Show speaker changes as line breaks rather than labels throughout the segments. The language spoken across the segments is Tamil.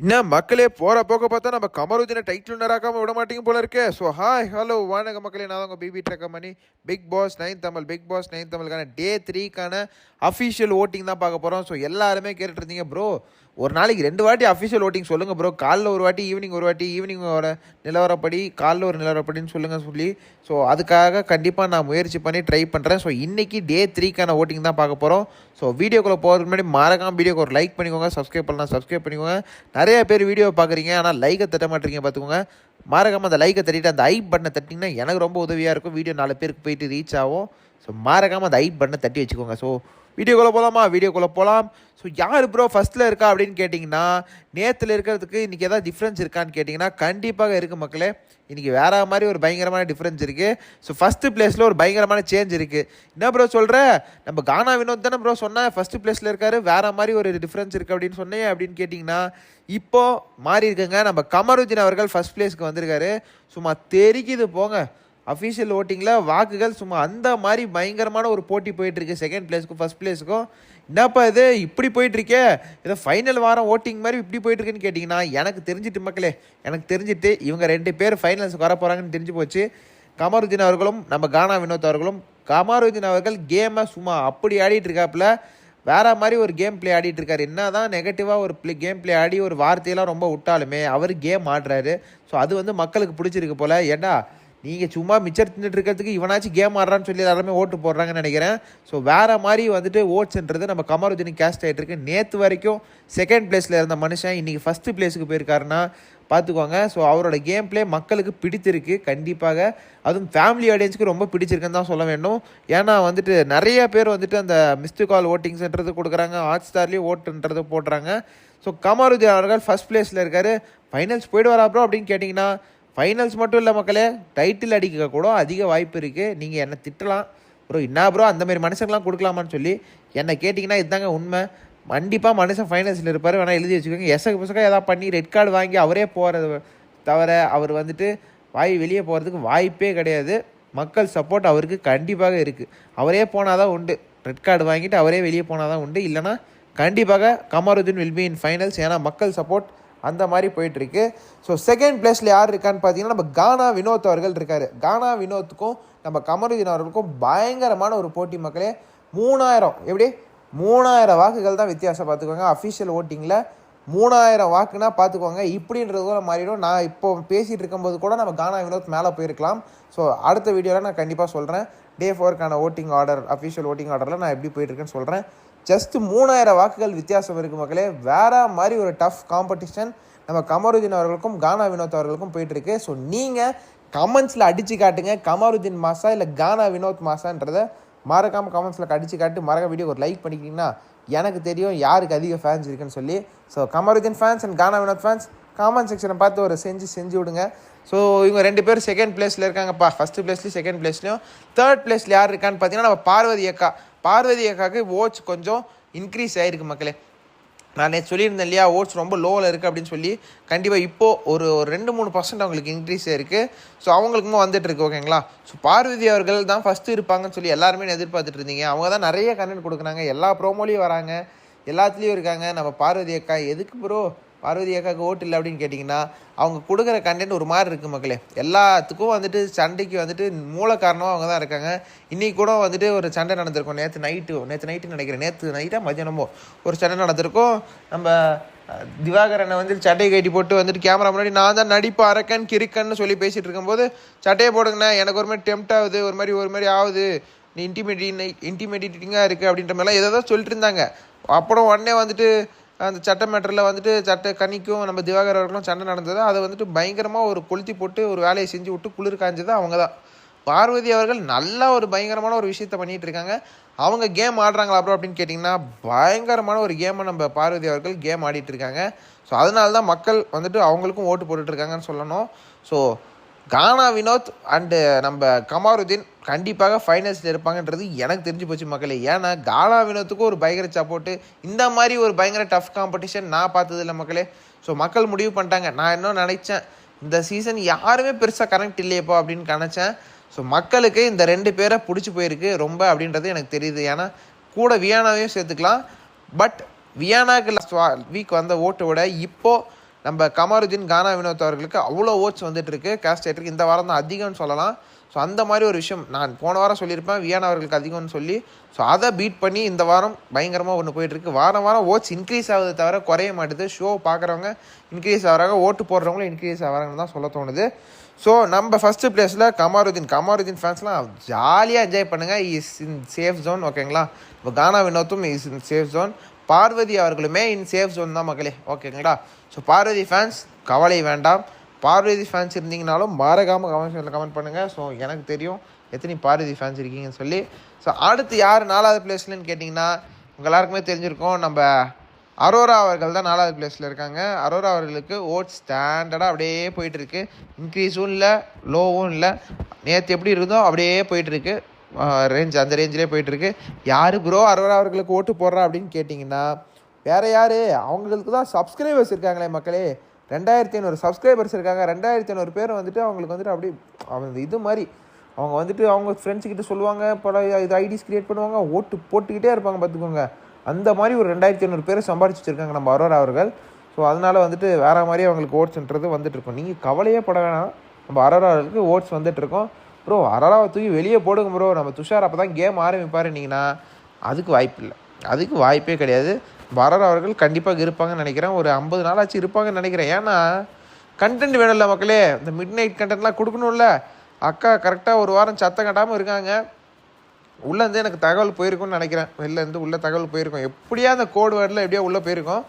என்ன மக்களே போற போக்க பார்த்தா நம்ம கமருதீனை டைட்டில் வின்னராக்காம விட மாட்டீங்க போல இருக்கே. ஸோ ஹாய் ஹலோ வணக்கம் மக்களே, நான் உங்கள் BB truck company Bigg Boss 9 தமிழுக்கான டே 3க்கான அஃபிஷியல் ஓட்டிங் தான் பார்க்க போகிறோம். ஸோ எல்லாருமே கேட்டுட்டு இருந்தீங்க ப்ரோ ஒரு நாளைக்கு 2 வாட்டி அஃபிஷியல் ஓட்டிங் சொல்லுங்கள் ப்ரோ, காலைல ஒரு வாட்டி ஈவினிங் ஒரு வாட்டி, ஈவினிங்கோட நிலவரப்படி காலைல ஒரு நிலவரப்படின்னு சொல்லுங்கள் சொல்லி. ஸோ அதுக்காக கண்டிப்பாக நான் முயற்சி பண்ணி ட்ரை பண்ணுறேன். ஸோ இன்றைக்கி டே 3க்கான ஓட்டிங் தான் பார்க்க போகிறோம். ஸோ வீடியோக்குள்ளே போகிறதுக்கு முன்னாடி மறக்காம வீடியோக்கு ஒரு லைக் பண்ணிக்கோங்க, சப்ஸ்கிரைப் பண்ணலாம் சப்ஸ்கிரைப் பண்ணிக்கோங்க. நிறைய பேர் வீடியோ பார்க்குறீங்க ஆனால் லைக்கை தட்ட மாட்டீங்க, பார்த்துக்கோங்க. மறக்காமல் அந்த லைக்கை தட்டிட்டு அந்த ஐ பட்டனை தட்டிங்கன்னா எனக்கு ரொம்ப உதவியாக இருக்கும், வீடியோ 4 பேருக்கு போயிட்டு ரீச் ஆகும். ஸோ மறக்காமல் அந்த ஐ பட்டனை தட்டி வச்சுக்கோங்க. ஸோ வீடியோக்குள்ளே போகலாம். ஸோ யார் ப்ரோ ஃபஸ்ட்டில் இருக்கா அப்படின்னு கேட்டிங்கன்னா, நேற்றுல இருக்கிறதுக்கு இன்றைக்கி எதாவது டிஃப்ரென்ஸ் இருக்கான்னு கேட்டிங்கன்னா கண்டிப்பாக இருக்குது மக்களே. இன்றைக்கி வேறு மாதிரி ஒரு பயங்கரமான டிஃப்ரென்ஸ் இருக்குது. ஸோ ஃபஸ்ட்டு பிளேஸில் ஒரு பயங்கரமான சேஞ்ச் இருக்குது. என்ன ப்ரோ சொல்கிற, நம்ம கானா வினோத் தானே ப்ரோ சொன்னேன் ஃபஸ்ட்டு பிளேஸில் இருக்கார், வேறு மாதிரி ஒரு டிஃப்ரென்ஸ் இருக்குது அப்படின்னு சொன்னேன் அப்படின்னு கேட்டிங்கன்னா இப்போது மாறி இருக்குங்க. நம்ம கமருதீன் அவர்கள் ஃபஸ்ட் பிளேஸ்க்கு வந்திருக்காரு. சும்மா தெரிக்குது போங்க. அஃபிஷியல் ஓட்டிங்கில் வாக்குகள் சும்மா அந்த மாதிரி பயங்கரமான ஒரு போட்டி போயிட்டுருக்கு செகண்ட் பிளேஸுக்கும் ஃபஸ்ட் பிளேஸுக்கும். என்னப்பா இது இப்படி போயிட்டுருக்கே, ஏதோ ஃபைனல் வாரம் ஓட்டிங் மாதிரி இப்படி போயிட்டுருக்குன்னு கேட்டிங்கன்னா எனக்கு தெரிஞ்சிட்டு மக்களே, எனக்கு தெரிஞ்சிட்டு இவங்க 2 பேர் ஃபைனல்ஸுக்கு வர போகிறாங்கன்னு தெரிஞ்சு போச்சு. கமருதீன் அவர்களும் நம்ம கானா வினோத் அவர்களும். கமருதீன் அவர்கள் கேமை சும்மா அப்படி ஆடிட்டு இருக்காப்புல, வேறு மாதிரி ஒரு கேம் பிளே ஆடிட்டு இருக்காரு. என்ன தான் நெகட்டிவாக ஒரு கேம் பிளே ஆடி ஒரு வார்த்தையெல்லாம் ரொம்ப விட்டாலுமே அவர் கேம் ஆடுறாரு. ஸோ அது மக்களுக்கு பிடிச்சிருக்கு போல். ஏன்னா நீங்கள் சும்மா மிச்சர் தின்னுட்டு இருக்கிறதுக்கு இவனாச்சும் கேம் ஆடுறான்னு சொல்லி எல்லாருமே ஓட்டு போடுறாங்கன்னு நினைக்கிறேன். ஸோ வேறு மாதிரி ஓட்ஸ்ன்றது நம்ம கமருதீனுக்கு கேஸ்ட் ஆகிட்டு இருக்கு. நேற்று வரைக்கும் செகண்ட் பிளேஸில் இருந்த மனுஷன் இன்றைக்கி ஃபஸ்ட்டு பிளேஸுக்கு போயிருக்காருன்னா பார்த்துக்கோங்க. ஸோ அவரோட கேம் பிளே மக்களுக்கு பிடித்திருக்கு கண்டிப்பாக. அதுவும் ஃபேமிலி ஆடியன்ஸுக்கு ரொம்ப பிடிச்சிருக்குன்னு தான் சொல்ல வேண்டும். ஏன்னா நிறைய பேர் அந்த மிஸ்டு கால் ஓட்டிங்ஸ்ன்றது கொடுக்குறாங்க, ஹாட் ஸ்டார்லேயும் ஓட்டுன்றது போடுறாங்க. ஸோ கமருதீன் அவர்கள் ஃபஸ்ட் பிளேஸில் இருக்கார். ஃபைனல்ஸ் போய்ட்டு வரா ப்ரோ அப்படின்னு கேட்டிங்கன்னா ஃபைனல்ஸ் மட்டும் இல்லை மக்களே, டைட்டில் அடிக்க கூட அதிக வாய்ப்பு இருக்குது. நீங்கள் என்னை திட்டலாம் ப்ரோ, என்ன ப்ரோ அந்தமாரி மனுஷங்களாம் கொடுக்கலாமான்னு சொல்லி என்னை கேட்டிங்கன்னா இதுதாங்க உண்மை. கண்டிப்பாக மனுஷன் ஃபைனல்ஸில் இருப்பார், வேணால் எழுதி வச்சுக்கோங்க. எசக எதாவது பண்ணி ரெட் கார்டு வாங்கி அவரே போகிறது தவிர அவர் வெளியே போகிறதுக்கு வாய்ப்பே கிடையாது. மக்கள் சப்போர்ட் அவருக்கு கண்டிப்பாக இருக்குது. அவரே போனால் தான் உண்டு, ரெட் கார்டு வாங்கிட்டு அவரே வெளியே போனால் தான் உண்டு. இல்லைனா கண்டிப்பாக Kamaruddin will be in finals. ஏன்னா மக்கள் சப்போர்ட் அந்த மாதிரி போயிட்டுருக்கு. ஸோ செகண்ட் பிளேஸில் யார் இருக்கான்னு பார்த்தீங்கன்னா நம்ம கானா வினோத் அவர்கள் இருக்கார். கானா வினோத்துக்கும் நம்ம கமருதீன் அவர்களுக்கும் பயங்கரமான ஒரு போட்டி மக்களே. 3000 வாக்குகள் தான் வித்தியாசம் பார்த்துக்கோங்க. அஃபிஷியல் ஓட்டிங்கில் 3000 வாக்குனா பார்த்துக்கோங்க. இப்படின்றது கூட மாறிடும். நான் இப்போ பேசிகிட்டு இருக்கும்போது கூட நம்ம கானா வினோத் மேலே போயிருக்கலாம். ஸோ அடுத்த வீடியோவில் நான் கண்டிப்பாக சொல்கிறேன். டே 4க்கான ஓட்டிங் ஆர்டர், அஃபிஷியல் ஓட்டிங் ஆர்டரில் நான் எப்படி போயிட்டுருக்கேன்னு சொல்கிறேன். ஜஸ்ட் 3000 வாக்குகள் வித்தியாசம் இருக்குது மக்களே. வேறு மாதிரி ஒரு டஃப் காம்படிஷன் நம்ம கமருதீன் அவர்களுக்கும் கானா வினோத் அவர்களுக்கும் போயிட்டுருக்கு. ஸோ நீங்கள் கமெண்ட்ஸில் அடித்து காட்டுங்க, கமருதீன் மாசா இல்லை கானா வினோத் மாசான்றதை மறக்காமல் கமெண்ட்ஸில் அடித்து காட்டு. வீடியோ ஒரு லைக் பண்ணிக்கிட்டிங்கன்னா எனக்கு தெரியும் யாருக்கு அதிக ஃபேன்ஸ் இருக்குன்னு சொல்லி. So Kamarudheen fans and Gana Vinoth fans comment செக்ஷனை பார்த்து ஒரு செஞ்சு விடுங்க. ஸோ இவங்க 2 பேரும் செகண்ட் பிளேஸில் இருக்காங்கப்பா. ஃபஸ்ட்டு பிளேஸ்லையும் செகண்ட் பிளேஸ்லையும். தேர்ட் பிளேஸில் யார் இருக்கான்னு பார்த்தீங்கன்னா நம்ம பார்வதி அக்காவுக்கு ஓட்ஸ் கொஞ்சம் இன்க்ரீஸ் ஆகிருக்கு மக்களே. நான் நேற்று சொல்லியிருந்தேன் இல்லையா, ஓட்ஸ் ரொம்ப லோவில் இருக்குது அப்படின்னு சொல்லி. கண்டிப்பாக இப்போது ஒரு 2-3% அவங்களுக்கு இன்க்ரீஸ் ஆகிருக்கு. ஸோ அவங்களுக்குமே வந்துட்டுருக்கு ஓகேங்களா. ஸோ பார்வதி அவர்கள் தான் ஃபஸ்ட்டு இருப்பாங்கன்னு சொல்லி எல்லாருமே எதிர்பார்த்துட்டு இருந்தீங்க. அவங்க தான் நிறைய கண்டென்ட் கொடுக்குறாங்க, எல்லா ப்ரோமோலையும் வராங்க, எல்லாத்துலேயும் இருக்காங்க. நம்ம பார்வதி அக்கா எதுக்கு ப்ரோ பார்வதி அக்காவுக்கு ஓட்டு இல்லை அப்படின்னு கேட்டிங்கன்னா அவங்க கொடுக்குற கண்டென்ட் ஒரு மாதிரி இருக்குது மக்களே. எல்லாத்துக்கும் சண்டைக்கு மூல காரணமாக அவங்க தான் இருக்காங்க. இன்றைக்கி கூட ஒரு சண்டை நடந்திருக்கும். நேற்று நைட்டு நினைக்கிறேன், நேற்று நைட்டாக மதியானமோ ஒரு சண்டை நடந்திருக்கும். நம்ம திவாகரனை சட்டையை கட்டி போட்டு கேமரா முன்னாடி நான் தான் நடிப்பு அரக்கன் கிறுக்கன்னு சொல்லி பேசிகிட்டு இருக்கும்போது சட்டையை போடுங்கண்ணா, எனக்கு ஒரு மாதிரி டெம்ட் ஆகுது, ஒரு மாதிரி ஆகுது, நீ இன்டிமேட்டிங்காக இருக்குது அப்படின்ற மாதிரிலாம் ஏதோ சொல்லிட்டு இருந்தாங்க. அப்புறம் உடனே அந்த சட்டை மேட்டரில் சட்டை கனிக்கும் நம்ம திவாகர் அவர்களும் சண்டை நடந்தது. அதை பயங்கரமாக ஒரு கொளுத்தி போட்டு ஒரு வேலையை செஞ்சு விட்டு குளிர் காய்ஞ்சது அவங்க தான். பார்வதி அவர்கள் நல்லா ஒரு பயங்கரமான ஒரு விஷயத்த பண்ணிகிட்டு இருக்காங்க. அவங்க கேம் ஆடுறாங்களா அப்புறம் அப்படின்னு கேட்டிங்கன்னா பயங்கரமான ஒரு கேமை நம்ம பார்வதி அவர்கள் கேம் ஆடிட்டு இருக்காங்க. ஸோ அதனால தான் மக்கள் அவங்களுக்கும் ஓட்டு போட்டுட்ருக்காங்கன்னு சொல்லணும். ஸோ கானா வினோத் அண்டு நம்ம கமருதீன் கண்டிப்பாக ஃபைனல்ஸில் இருப்பாங்கன்றது எனக்கு தெரிஞ்சு போச்சு மக்களே. ஏன்னா கானா வினோத்துக்கும் ஒரு பயங்கர சப்போர்ட்டு, இந்த மாதிரி ஒரு பயங்கர டஃப் காம்படிஷன் நான் பார்த்ததில்ல மக்களே. ஸோ மக்கள் முடிவு பண்ணிட்டாங்க. நான் இன்னும் நினச்சேன் இந்த சீசன் யாருமே பெருசாக கனெக்ட் இல்லையப்போ அப்படின்னு நினச்சேன். ஸோ மக்களுக்கு இந்த 2 பேரை பிடிச்சி போயிருக்கு ரொம்ப அப்படின்றது எனக்கு தெரியுது. ஏன்னா கூட வியானாவையும் சேர்த்துக்கலாம். பட் வியானாக்கு லாஸ்ட் வீக் வந்த ஓட்டை விட இப்போது நம்ம கமாருதீன், கானா வினோத் அவர்களுக்கு அவ்வளோ ஓட்ஸ் வந்துட்டு இருக்கு கேஸ்டேட்டருக்கு. இந்த வாரம் தான் அதிகம்னு சொல்லலாம். ஸோ அந்த மாதிரி ஒரு விஷயம் நான் போன வாரம் சொல்லியிருப்பேன் வியானா அவர்களுக்கு அதிகம்னு சொல்லி. ஸோ அதை பீட் பண்ணி இந்த வாரம் பயங்கரமாக ஒன்று போயிட்டுருக்கு. வாரம் ஓட்ஸ் இன்க்ரீஸ் ஆகுது தவிர குறைய மாட்டுது. ஷோ பார்க்குறவங்க இன்க்ரீஸ் ஆகிறாங்க, ஓட்டு போடுறவங்களும் இன்க்ரீஸ் ஆகிறாங்கன்னு தான் சொல்ல தோணுது. ஸோ நம்ம ஃபஸ்ட்டு பிளேஸில் கமாருதீன் ஃபேன்ஸ்லாம் ஜாலியாக என்ஜாய் பண்ணுங்கள். Is in safe zone. ஓகேங்களா? இப்போ கானா வினோத்தும் is in safe zone. Parvathi அவர்களுமே இன் சேஃப் ஜோன் தான் மக்களே. ஓகேங்களா? ஸோ பார்வதி ஃபேன்ஸ் கவலை வேண்டாம். பார்வதி ஃபேன்ஸ் இருந்தீங்கனாலும் மறக்காமல் கமெண்ட் பண்ணுங்கள். ஸோ எனக்கு தெரியும் எத்தனை பார்வதி ஃபேன்ஸ் இருக்கீங்கன்னு சொல்லி. ஸோ அடுத்து யார் 4வது பிளேஸ்லன்னு கேட்டிங்கன்னா உங்கள் எல்லாருக்குமே தெரிஞ்சிருக்கோம். நம்ம அரோரா அவர்கள் தான் 4வது பிளேஸில் இருக்காங்க. அரோரா அவர்களுக்கு ஓட்ஸ் ஸ்டாண்டர்டாக அப்படியே போயிட்டுருக்கு. இன்க்ரீஸும் இல்லை, லோவும் இல்லை. நேற்று எப்படி இருந்தோ அப்படியே போயிட்டுருக்கு. அந்த ரேஞ்சிலே போயிட்டுருக்கு. யார் ப்ரோ அரோரா அவர்களுக்கு ஓட்டு போடுறா அப்படின்னு கேட்டிங்கன்னா வேறு யார், அவங்களுக்கு தான் சப்ஸ்கிரைபர்ஸ் இருக்காங்களே மக்களே. 2500 சப்ஸ்கிரைபர்ஸ் இருக்காங்க. 2500 பேர் வந்துட்டு அவங்களுக்கு வந்துட்டு அப்படி அவங்க இது மாதிரி அவங்க வந்துட்டு அவங்க ஃப்ரெண்ட்ஸுக்கிட்ட சொல்லுவாங்க, பல இது ஐடிஸ் க்ரியேட் பண்ணுவாங்க, ஓட்டு போட்டுக்கிட்டே இருப்பாங்க பார்த்துக்கோங்க. அந்த மாதிரி ஒரு 2500 பேர் சம்பாதிச்சு வச்சுருக்காங்க நம்ம அரோரா அவர்கள். ஸோ அதனால் வந்துட்டு வேறு மாதிரி அவங்களுக்கு ஓட்ஸ்ன்றது வந்துட்டுருக்கோம். நீங்கள் கவலையே பட வேணாம், நம்ம அரோரா அவர்களுக்கு ஓட்ஸ் வந்துட்டுருக்கோம். ப்ரோ அரோராவை தூக்கி வெளியே போடுங்க ப்ரோ, நம்ம துஷார் அப்போ தான் கேம் ஆரம்பிப்பாருன்னீங்கன்னா அதுக்கு வாய்ப்பு இல்லை, அதுக்கு வாய்ப்பே கிடையாது. அரோரா அவர்கள் கண்டிப்பாக இருப்பாங்கன்னு நினைக்கிறேன். ஒரு 50 நாளாச்சு இருப்பாங்கன்னு நினைக்கிறேன். ஏன்னா கண்டென்ட் வேணும்ல மக்களே, இந்த மிட் நைட் கண்டென்ட்லாம் கொடுக்கணும்ல. அக்கா கரெக்டாக ஒரு வாரம் சத்தம் கட்டாமல் இருக்காங்க. உள்ளேருந்து எனக்கு தகவல் போயிருக்கும்னு நினைக்கிறேன். வெளிலேருந்து உள்ள தகவல் போயிருக்கோம். எப்படியா அந்த கோட் வேர்டில் எப்படியோ உள்ளே போயிருக்கோம்.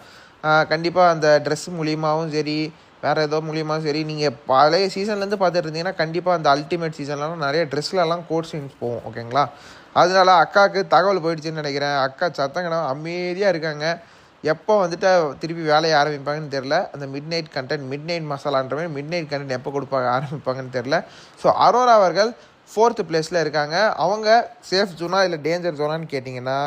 கண்டிப்பாக அந்த ட்ரெஸ் மூலியமாகவும் சரி, வேறு ஏதோ மூலியமாகவும் சரி, நீங்கள் பழைய சீசன்லேருந்து பார்த்துட்டு இருந்தீங்கன்னா கண்டிப்பாக அந்த அல்டிமேட் சீசன்லாம் நிறைய ட்ரெஸ்லலாம் கோட் சீன்ஸ் போகும். ஓகேங்களா? அதனால அக்காவுக்கு தகவல் போயிடுச்சுன்னு நினைக்கிறேன். அக்கா சத்தங்கடா அமைதியாக இருக்காங்க. எப்போ வந்துட்டு திருப்பி வேலையை ஆரம்பிப்பாங்கன்னு தெரில. அந்த மிட் நைட் மசாலான்ற மாதிரி மிட் நைட் கண்டென்ட் எப்போ ஆரம்பிப்பாங்கன்னு தெரில. ஸோ அரோரா அவர்கள் 4th பிளேஸில் இருக்காங்க. அவங்க சேஃப் ஜோனா இல்லை டேஞ்சர் ஜோனான்னு கேட்டிங்கன்னா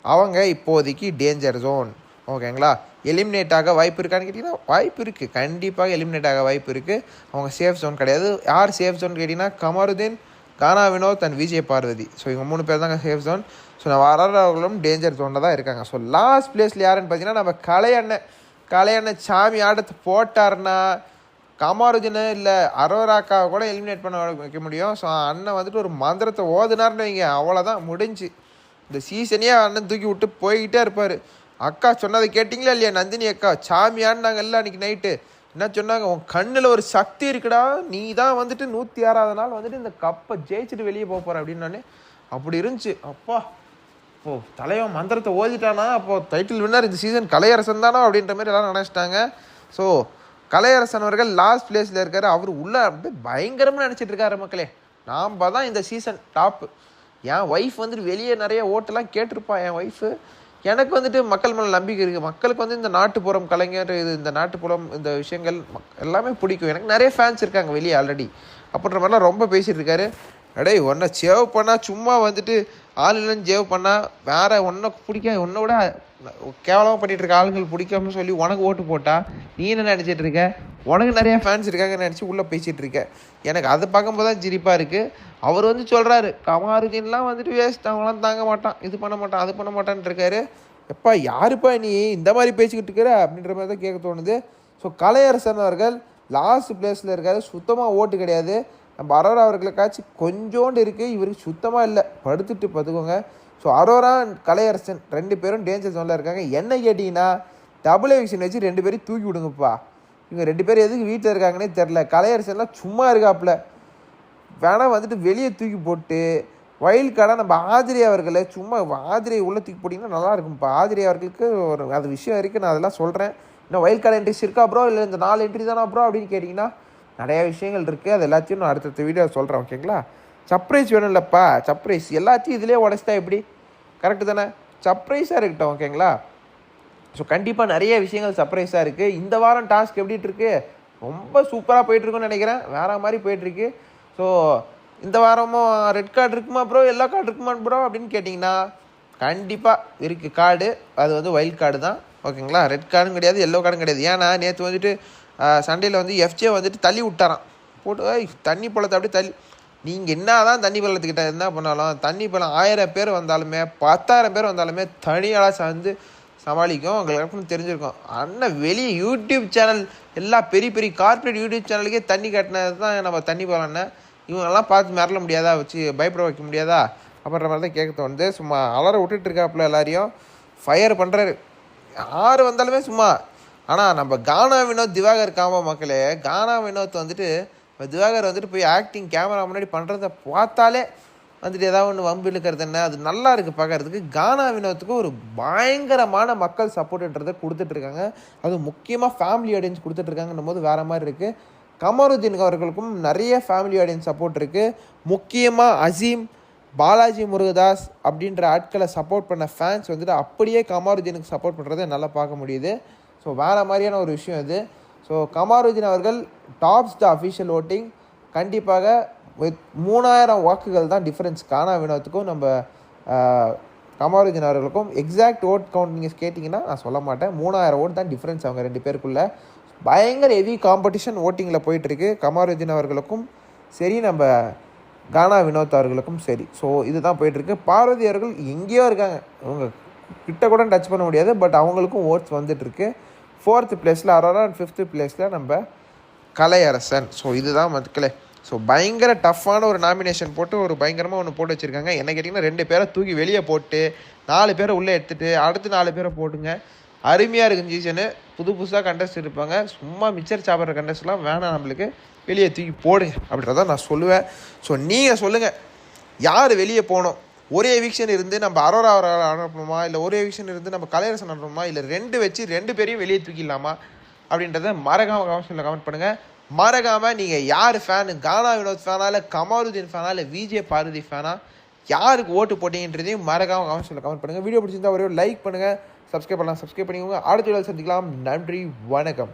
அவங்க இப்போதைக்கு டேஞ்சர் ஜோன். ஓகேங்களா? எலிமினேட் ஆக வாய்ப்பு இருக்கான்னு கேட்டிங்கன்னா வாய்ப்பு இருக்குது, கண்டிப்பாக எலிமினேட் ஆக வாய்ப்பு இருக்குது. அவங்க சேஃப் ஜோன் கிடையாது. யார் சேஃப் ஜோன் கேட்டிங்கன்னா கமருதீன், கானா வினோத் அண்ட் விஜய் பார்வதி. ஸோ இவங்க 3 பேர் தாங்க சேஃப் ஜோன். ஸோ நான் வரவர்களும் டேஞ்சர் ஜோனில் தான் இருக்காங்க. ஸோ லாஸ்ட் பிளேஸில் யாருன்னு பார்த்தீங்கன்னா நம்ம கலையண்ணன் சாமி ஆட்டத்தை போட்டார்னா கமாருதீனை இல்லை அரோராக்காவை கூட எலிமினேட் பண்ண வைக்க முடியும். ஸோ அண்ணன் வந்துட்டு ஒரு மந்திரத்தை ஓதுனார்னு வைங்க, அவ்வளோதான் முடிஞ்சு. இந்த சீசனையே அண்ணன் தூக்கி விட்டு போய்கிட்டே இருப்பார். அக்கா சொன்னதை கேட்டிங்களா இல்லையா? நந்தினி அக்கா சாமி ஆடினாங்கல்ல அன்றைக்கி நைட்டு. என்ன சொன்னாங்க? உன் கண்ணில் ஒரு சக்தி இருக்குடா, நீ தான் வந்துட்டு 106வது நாள் வந்துட்டு இந்த கப்பை ஜெயிச்சுட்டு வெளியே போக போகிற அப்படின்னு. அப்படி இருந்துச்சு. அப்பா இப்போது தலைவன் மந்திரத்தை ஓதிட்டானா அப்போது டைட்டில் வின்னர் இந்த சீசன் கலையரசன் தானோ அப்படின்ற மாதிரி எல்லோரும் நினச்சிட்டாங்க. ஸோ கலையரசன் அவர்கள் லாஸ்ட் பிளேஸில் இருக்கார். அவர் உள்ளே அப்படியே பயங்கரமாக நினச்சிட்டு இருக்காரு மக்களே. நாம் தான் இந்த சீசன் டாப்பு. என் ஒய்ஃப் வந்துட்டு வெளியே நிறைய ஓட்டெல்லாம் கேட்டிருப்பான். என் ஒய்ஃபு எனக்கு வந்துட்டு மக்கள் மேலே நம்பிக்கை இருக்குது. மக்களுக்கு வந்து இந்த நாட்டுப்புறம் கலைஞர் இந்த நாட்டுப்புறம் இந்த விஷயங்கள் எல்லாமே பிடிக்கும். எனக்கு நிறைய ஃபேன்ஸ் இருக்காங்க வெளியே ஆல்ரெடி. அப்படின்ற மாதிரிலாம் ரொம்ப பேசிகிட்டு இருக்காரு. அடே ஒன்றை சேவ் பண்ணால் சும்மா வந்துட்டு ஆளுநர் சேவ் பண்ணால் வேறு ஒன்றை பிடிக்க ஒன்றை விட கேவலமாக பண்ணிகிட்டு இருக்க ஆளுங்கள் பிடிக்காமனு சொல்லி உனக்கு ஓட்டு போட்டால் நீ என்ன நினச்சிட்டு இருக்க? உனக்கு நிறையா ஃபேன்ஸ் இருக்காங்கன்னு நினச்சி உள்ளே பேசிகிட்டு இருக்க. எனக்கு அதை பார்க்கும்போது தான் சிரிப்பாக இருக்குது. அவர் வந்து சொல்கிறாரு கமாருதீன்லாம் வந்துட்டு வேஸ்ட், அவங்களாம் தாங்க மாட்டான், இது பண்ண மாட்டான், அது பண்ண மாட்டான்னு இருக்காரு. எப்பா யாருப்பா நீ இந்த மாதிரி பேசிக்கிட்டு இருக்கிற அப்படின்ற மாதிரி தான் கேட்க தோணுது. ஸோ கலையரசன் அவர்கள் லாஸ்ட் பிளேஸில் இருக்காரு. சுத்தமாக ஓட்டு கிடையாது. நம்ம அரோரா அவர்களுக்காச்சும் கொஞ்சோண்டு இருக்குது, இவருக்கு சுத்தமாக இல்லை. படுத்துட்டு பார்த்துக்கோங்க. ஸோ அரோரா கலையரசன் 2 பேரும் டேஞ்சர் ஜோனில் இருக்காங்க. என்ன கேட்டிங்கன்னா டபுள் எவிக்ஷன் வச்சு 2 பேரையும் தூக்கி விடுங்கப்பா. இவங்க 2 பேர் எதுக்கு வீட்டில் இருக்காங்கன்னே தெரில. கலையரசன்லாம் சும்மா இருக்காப்புல. வேணால் வந்துட்டு வெளியே தூக்கி போட்டு வைல்ட் கார்டாக நம்ம ஆதிரி அவர்களை சும்மா ஆதிரியை உள்ளே தூக்கி போட்டிங்கன்னா நல்லாயிருக்கும்ப்பா. ஆதிரி அவர்களுக்கு ஒரு அது விஷயம் இருக்குது, நான் அதெல்லாம் சொல்கிறேன். இன்னும் வைல்ட் கார்டு என்ட்ரிஸ் இருக்கா ப்ரோ, இல்லை இந்த 4 என்ட்ரி தானா ப்ரோ அப்படின்னு கேட்டிங்கன்னா நிறையா விஷயங்கள் இருக்குது. அது எல்லாத்தையும் நான் அடுத்த வீடியோ சொல்கிறேன். ஓகேங்களா? சர்ப்ரைஸ் வேணும் இல்லைப்பா, சர்ப்ரைஸ் எல்லாத்தையும் இதிலே உடச்சிட்டா எப்படி? கரெக்டு தானே? சர்ப்ரைஸாக இருக்கட்டும். ஓகேங்களா? ஸோ கண்டிப்பாக நிறைய விஷயங்கள் சர்ப்ரைஸாக இருக்குது. இந்த வாரம் டாஸ்க் எப்படிட்டு இருக்கு? ரொம்ப சூப்பராக போயிட்டுருக்குன்னு நினைக்கிறேன். வேறு மாதிரி போயிட்டுருக்கு. ஸோ இந்த வாரமும் ரெட் கார்டு இருக்குமா ப்ரோ, எல்லோ கார்டு இருக்குமா ப்ரோ அப்படின்னு கேட்டிங்கன்னா கண்டிப்பாக இருக்குது கார்டு. அது வந்து வைல்ட் கார்டு தான். ஓகேங்களா? ரெட் கார்டும் கிடையாது, எல்லோ கார்டும் கிடையாது. ஏன்னா நேற்று வந்துட்டு சண்டேயில் வந்து எஃப்ஜே வந்துட்டு தள்ளி விட்டாரான் போட்டு தண்ணி பழத்தை அப்படியே தள்ளி. நீங்கள் என்ன தான் தண்ணி பள்ளத்துக்கிட்ட என்ன பண்ணாலும் தண்ணி பழம் 1000 பேர் வந்தாலுமே 10,000 பேர் வந்தாலுமே தனியாளாக சேர்ந்து சமாளிக்கும். உங்களுக்கு தெரிஞ்சிருக்கும். அண்ணன் வெளியே யூடியூப் சேனல் எல்லா பெரிய பெரிய கார்பரேட் யூடியூப் சேனலுக்கே தண்ணி கட்டினது தான் நம்ம தண்ணி போகலான்னு இவங்கெல்லாம் பார்த்து மிரள முடியாதா, வச்சு பயப்பட வைக்க முடியாதா அப்படின்ற மாதிரி தான் கேட்க தோணுது. சும்மா அலற விட்டுட்டு இருக்காப்புல எல்லாரையும் ஃபயர் பண்ணுறாரு. யார் வந்தாலுமே சும்மா. ஆனால் நம்ம கானா வினோத் திவாகர் காம்போ மக்களே, கானா வினோத் வந்துட்டு திவாகர் வந்துட்டு போய் ஆக்டிங் கேமரா முன்னாடி பண்ணுறத பார்த்தாலே வந்துட்டு ஏதாவது ஒன்று வம்பு இழுக்கிறது என்ன, அது நல்லா இருக்குது பார்க்கறதுக்கு. கானா வினோத்துக்கு ஒரு பயங்கரமான மக்கள் சப்போர்ட்டுன்றதை கொடுத்துட்ருக்காங்க. அது முக்கியமாக ஃபேமிலி ஆடியன்ஸ் கொடுத்துட்ருக்காங்கன்னும் போது வேறு மாதிரி இருக்குது. கமருதீன் அவர்களுக்கும் நிறைய ஃபேமிலி ஆடியன்ஸ் சப்போர்ட் இருக்குது. முக்கியமாக அசீம், பாலாஜி முருகதாஸ் அப்படின்ற ஆட்களை சப்போர்ட் பண்ண ஃபேன்ஸ் வந்துட்டு அப்படியே கமருதீனுக்கு சப்போர்ட் பண்ணுறதை நல்லா பார்க்க முடியுது. ஸோ வேறு மாதிரியான ஒரு விஷயம் இது. ஸோ கமருதீன் அவர்கள் டாப்ஸ் த அஃபிஷியல் ஓட்டிங். கண்டிப்பாக 3000 வாக்குகள் தான் டிஃப்ரென்ஸ் கானா வினோத்துக்கும் நம்ம கமருதீன் அவர்களுக்கும். எக்ஸாக்ட் ஓட் கவுண்ட் நீங்கள் கேட்டிங்கன்னா நான் சொல்ல மாட்டேன். 3000 ஓட் தான் டிஃப்ரென்ஸ் அவங்க 2 பேருக்குள்ளே. பயங்கர ஹெவி காம்படிஷன் ஓட்டிங்கில் போயிட்டுருக்கு கமருதீன் அவர்களுக்கும் சரி, நம்ம கானா வினோத் அவர்களுக்கும் சரி. ஸோ இதுதான் போயிட்டுருக்கு. பார்வதி அவர்கள் எங்கேயோ இருக்காங்க, அவங்க கிட்ட கூட டச் பண்ண முடியாது. பட் அவங்களுக்கும் ஓட்ஸ் வந்துட்டுருக்கு. 4th பிளேஸில் அரோரா அண்ட் 5th பிளேஸில் நம்ம கலையரசன். ஸோ இதுதான் மக்களே. ஸோ பயங்கர டஃப்பான ஒரு நாமினேஷன் போட்டு ஒரு பயங்கரமாக ஒன்று போட்டு வச்சுருக்காங்க. என்ன கேட்டிங்கன்னா 2 பேரை தூக்கி வெளியே போட்டு 4 பேரை உள்ளே எடுத்துகிட்டு அடுத்து 4 பேரை போட்டுங்க. அருமையாக இருக்கும் சீசனு. புதுசாக கண்டஸ்ட் இருப்பாங்க. சும்மா மிச்சர் சாப்பிட்ற கண்டஸ்ட்லாம் வேணாம், நம்மளுக்கு வெளியே தூக்கி போடுங்க அப்படின்றதான் நான் சொல்லுவேன். ஸோ நீங்கள் சொல்லுங்கள், யார் வெளியே போகணும்? ஒரே எவிக்ஷன் இருந்து நம்ம அரோரா அனுப்பணுமா, இல்லை ஒரே எவிக்ஷன் இருந்து நம்ம கலையரசன் அனுப்பணுமா, இல்லை 2 வச்சு 2 பேரையும் வெளியே தூக்கிடலாமா அப்படின்றத மறக்காமல் கமெண்ட்ஸில் கமெண்ட் பண்ணுங்கள். மறக்காமல் நீங்கள் யார் ஃபேனு, கானா வினோத் ஃபேனா, இல்லை கமருதீன் ஃபேனா, இல்லை விஜே பார்வதி ஃபேனா, யாருக்கு ஓட்டு போட்டிங்கன்றதையும் மறக்காமல் கமெண்ட்ஸில் கமெண்ட் பண்ணுங்கள். வீடியோ பிடிச்சிருந்தா ஒரே லைக் பண்ணுங்கள், சப்ஸ்கிரைப் பண்ணிக்கோங்க. அடுத்த வீடியோவில் சந்திக்கலாம். நன்றி, வணக்கம்.